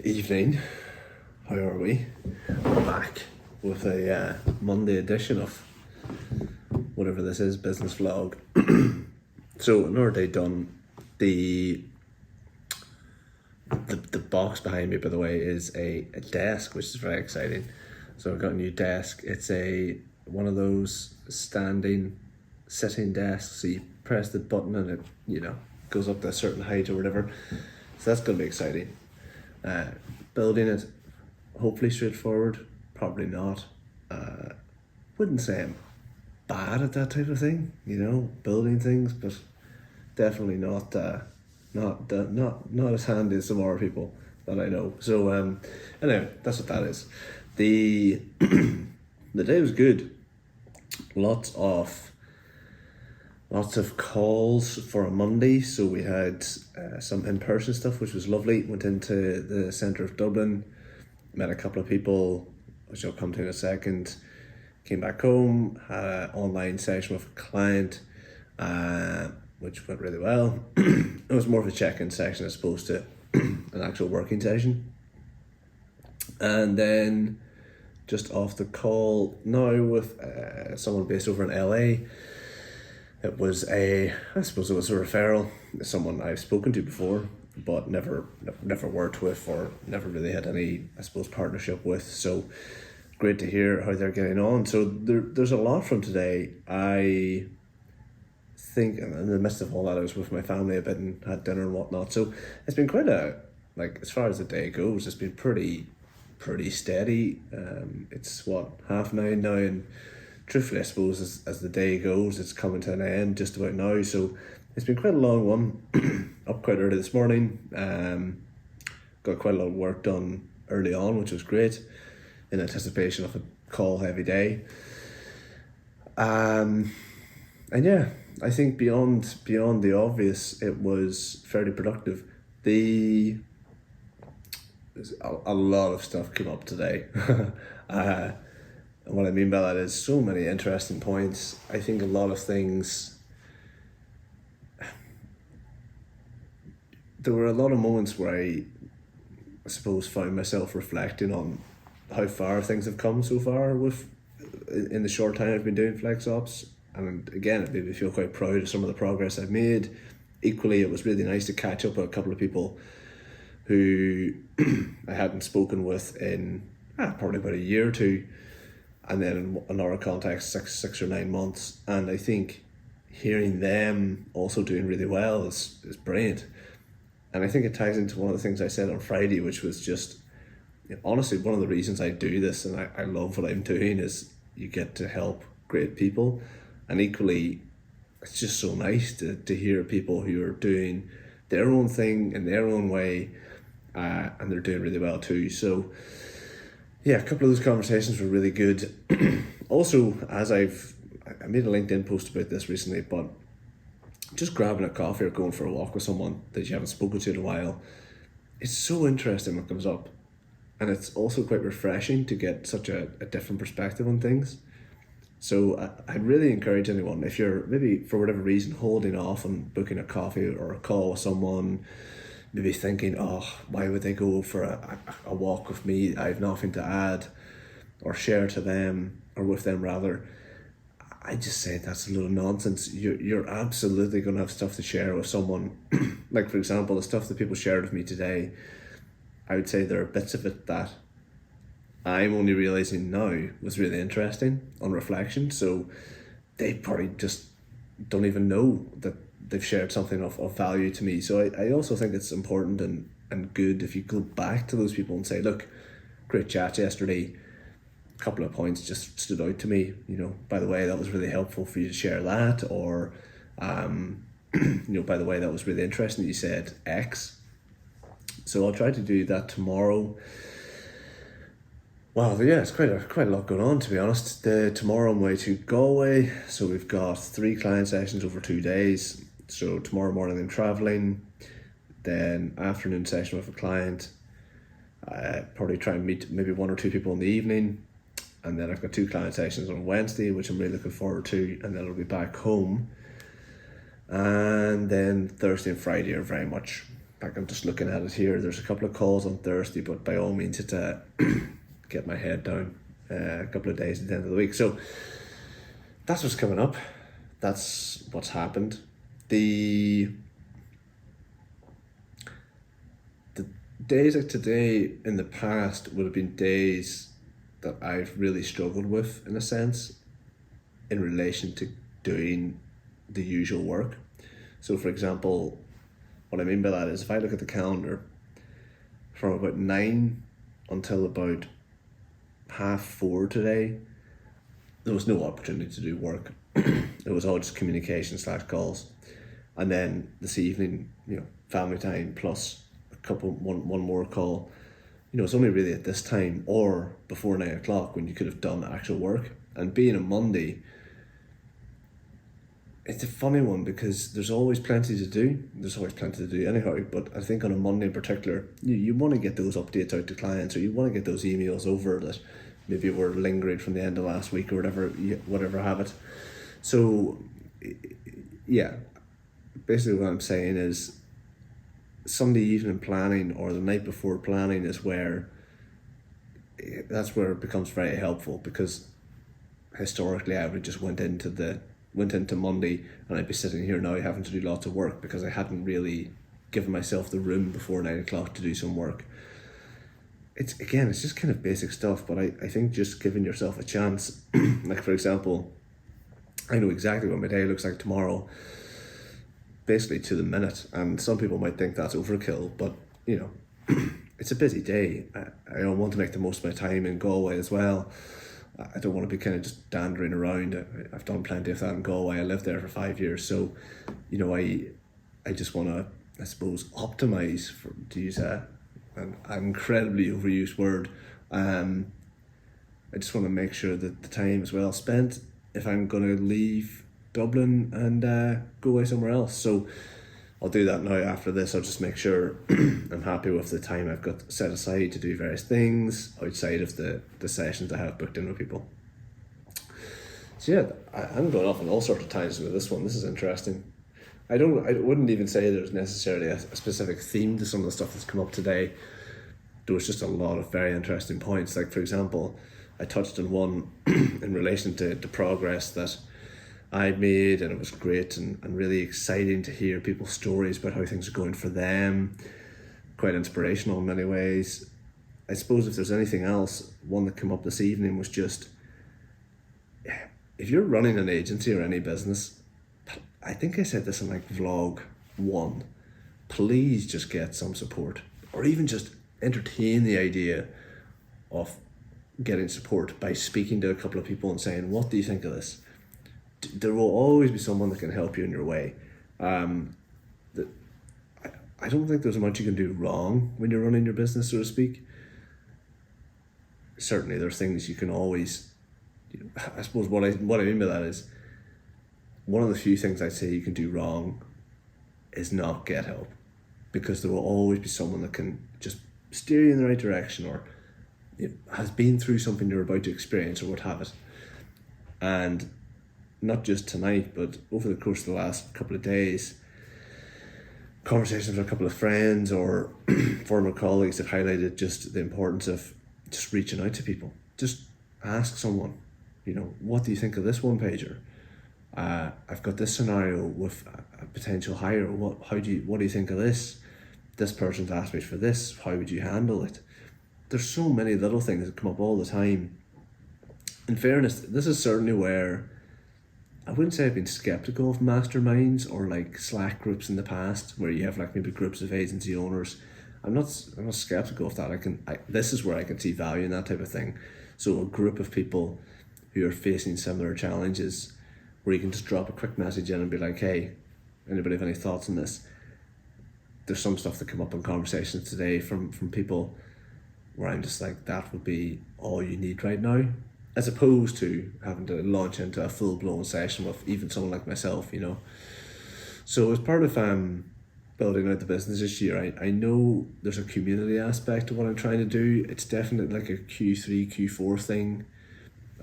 Evening. How are we? We're back with a Monday edition of whatever this is, business vlog. So another day done. The box behind me, by the way, is a desk, which is very exciting. So I've got a new desk. It's one of those sitting desks. So you press the button and it goes up to a certain height or whatever. So that's going to be exciting. Building it, hopefully straightforward, probably not. Wouldn't say I'm bad at that type of thing, building things, but definitely not as handy as some other people that I know. So anyway, that's what that is. The the day was good. Lots of calls for a Monday, so we had some in-person stuff, which was lovely. Went into the centre of Dublin, met a couple of people, which I'll come to in a second. Came back home, had an online session with a client, which went really well. It was more of a check-in session as opposed to an actual working session. And then just off the call now with someone based over in LA. It was I suppose it was a referral, someone I've spoken to before, but never worked with or never really had any, I suppose, partnership with. So great to hear how they're getting on. So there's a lot from today. I think in the midst of all that, I was with my family a bit and had dinner and whatnot. So it's been quite as far as the day goes, it's been pretty steady. It's 9:30 now, and truthfully, I suppose as the day goes, it's coming to an end just about now. So it's been quite a long one. Up quite early this morning. Got quite a lot of work done early on, which was great, in anticipation of a call heavy day. And yeah, I think beyond the obvious, it was fairly productive. A lot of stuff came up today. And what I mean by that is so many interesting points. I think a lot of things, there were a lot of moments where I suppose found myself reflecting on how far things have come so far in the short time I've been doing Flex Ops. And again, it made me feel quite proud of some of the progress I've made. Equally, it was really nice to catch up with a couple of people who I hadn't spoken with in probably about a year or two. And then in our context, six or 9 months. And I think hearing them also doing really well is brilliant. And I think it ties into one of the things I said on Friday, which was just, honestly, one of the reasons I do this and I love what I'm doing is you get to help great people. And equally, it's just so nice to hear people who are doing their own thing in their own way, and they're doing really well too. So yeah, a couple of those conversations were really good. Also, I made a LinkedIn post about this recently, but just grabbing a coffee or going for a walk with someone that you haven't spoken to in a while, it's so interesting what comes up. And it's also quite refreshing to get such a different perspective on things. So I'd really encourage anyone, if you're maybe for whatever reason holding off on booking a coffee or a call with someone, maybe thinking, why would they go for a walk with me? I have nothing to add or share to them, or with them rather. I just say that's a little nonsense. You're absolutely going to have stuff to share with someone. Like, for example, the stuff that people shared with me today, I would say there are bits of it that I'm only realising now was really interesting on reflection. So they probably just don't even know that they've shared something of value to me. So I also think it's important and good if you go back to those people and say, look, great chat yesterday, a couple of points just stood out to me, by the way, that was really helpful for you to share that, or by the way, that was really interesting that you said X. So I'll try to do that tomorrow. Wow, yeah, it's quite a lot going on, to be honest. Tomorrow I'm away to Galway, so we've got 3 client sessions over 2 days. So tomorrow morning I'm travelling, then afternoon session with a client, probably try and meet maybe 1 or 2 people in the evening, and then I've got 2 client sessions on Wednesday, which I'm really looking forward to, and then I'll be back home. And then Thursday and Friday are very much like I'm just looking at it here. There's a couple of calls on Thursday, but by all means, it's get my head down a couple of days at the end of the week. So that's what's coming up. That's what's happened. The days like today in the past would have been days that I've really struggled with, in a sense, in relation to doing the usual work. So for example, what I mean by that is if I look at the calendar, from about 9 until about 4:30 today, there was no opportunity to do work. It was all just communication / calls. And then this evening, family time plus one more call. It's only really at this time or before 9 o'clock when you could have done actual work. And being a Monday, it's a funny one because there's always plenty to do. There's always plenty to do anyhow. But I think on a Monday in particular, you want to get those updates out to clients, or you want to get those emails over that maybe were lingering from the end of last week or whatever have it. So, yeah, basically what I'm saying is Sunday evening planning or the night before planning is that's where it becomes very helpful, because historically I would just went into Monday and I'd be sitting here now having to do lots of work because I hadn't really given myself the room before 9 o'clock to do some work. It's just kind of basic stuff, but I think just giving yourself a chance, like for example, I know exactly what my day looks like tomorrow, basically to the minute, and some people might think that's overkill, but it's a busy day. I want to make the most of my time in Galway as well. I don't want to be kind of just dandering around. I've done plenty of that in Galway. I lived there for 5 years, so I just want to, I suppose, optimize, to use an incredibly overused word. I just want to make sure that the time is well spent if I'm going to leave Dublin and go away somewhere else. So I'll do that now after this. I'll just make sure I'm happy with the time I've got set aside to do various things outside of the sessions I have booked in with people. So yeah, I'm going off on all sorts of tangents with this one. This is interesting. I wouldn't even say there's necessarily a specific theme to some of the stuff that's come up today. There was just a lot of very interesting points. Like for example, I touched on one in relation to the progress that I'd made, and it was great and really exciting to hear people's stories about how things are going for them. Quite inspirational in many ways. I suppose if there's anything else, one that came up this evening was just, if you're running an agency or any business, I think I said this in like vlog 1, please just get some support, or even just entertain the idea of getting support by speaking to a couple of people and saying, what do you think of this? There will always be someone that can help you in your way. I don't think there's much you can do wrong when you're running your business, so to speak. Certainly there's things you can always, I suppose what I mean by that is, one of the few things I'd say you can do wrong is not get help, because there will always be someone that can just steer you in the right direction, or has been through something you're about to experience or what have it. And not just tonight, but over the course of the last couple of days, conversations with a couple of friends or former colleagues have highlighted just the importance of just reaching out to people. Just ask someone, what do you think of this one pager? I've got this scenario with a potential hire. What do you think of this? This person's asked me for this. How would you handle it? There's so many little things that come up all the time. In fairness, this is certainly where I wouldn't say I've been skeptical of masterminds or like Slack groups in the past, where you have like maybe groups of agency owners. I'm not skeptical of that. This is where I can see value in that type of thing. So a group of people who are facing similar challenges, where you can just drop a quick message in and be like, hey, anybody have any thoughts on this? There's some stuff that come up in conversations today from people where I'm just like, that would be all you need right now, as opposed to having to launch into a full-blown session with even someone like myself, So as part of building out the business this year, I know there's a community aspect to what I'm trying to do. It's definitely like a Q3, Q4 thing.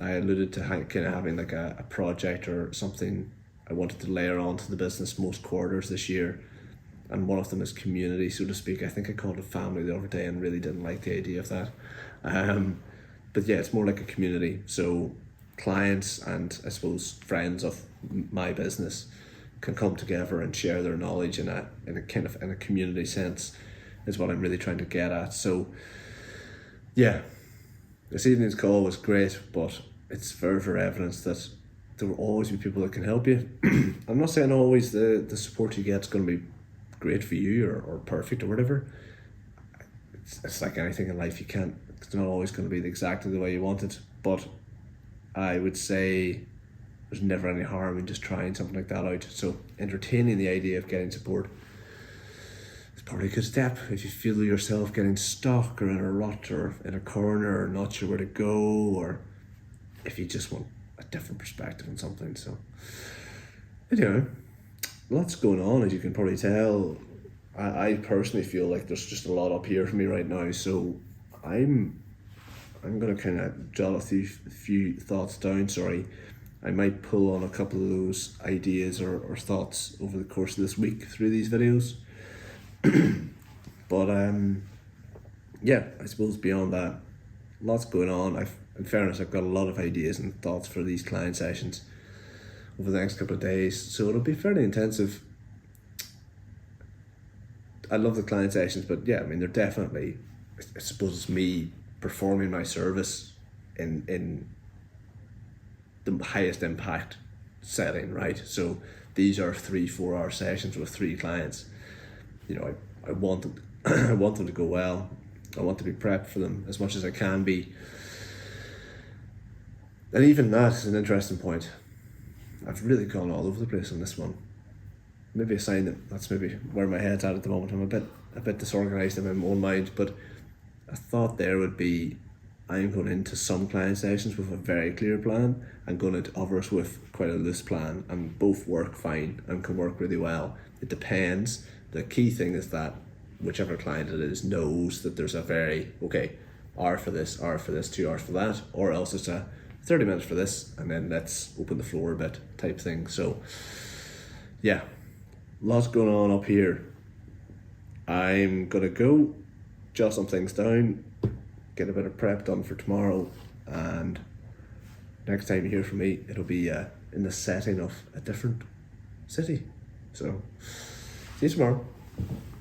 I alluded to kind of having like a project or something I wanted to layer onto the business most quarters this year. and one of them is community, so to speak. I think I called it family the other day and really didn't like the idea of that. But yeah, it's more like a community. So clients and I suppose friends of my business can come together and share their knowledge in a kind of in a community sense, is what I'm really trying to get at. So yeah, this evening's call was great, but it's further evidence that there will always be people that can help you. I'm not saying always the support you get is going to be great for you or perfect or whatever. It's like anything in life, it's not always going to be exactly the way you want it, but I would say there's never any harm in just trying something like that out. So entertaining the idea of getting support is probably a good step. If you feel yourself getting stuck or in a rut or in a corner or not sure where to go, or if you just want a different perspective on something. So anyway, lots going on, as you can probably tell. I personally feel like there's just a lot up here for me right now, so I'm gonna kind of jot a few thoughts down. Sorry, I might pull on a couple of those ideas or thoughts over the course of this week through these videos. But yeah, I suppose beyond that, lots going on. In fairness, I've got a lot of ideas and thoughts for these client sessions over the next couple of days, so it'll be fairly intensive. I love the client sessions, but yeah, I mean, they're definitely, I suppose it's me performing my service in the highest impact setting, right? So these are 3-4 hour sessions with 3 clients. You know, I want them, I want them to go well. I want to be prepped for them as much as I can be. And even that is an interesting point. I've really gone all over the place on this one. Maybe a sign that that's maybe where my head's at the moment. I'm a bit disorganized in my own mind, but a thought there would be, I'm going into some client sessions with a very clear plan and going into others with quite a loose plan, and both work fine and can work really well. It depends. The key thing is that whichever client it is knows that there's a very, okay, hour for this, 2 hours for that, or else it's a 30 minutes for this and then let's open the floor a bit type thing. So yeah, lots going on up here. I'm gonna go jot some things down, get a bit of prep done for tomorrow, and next time you hear from me, it'll be in the setting of a different city. So see you tomorrow.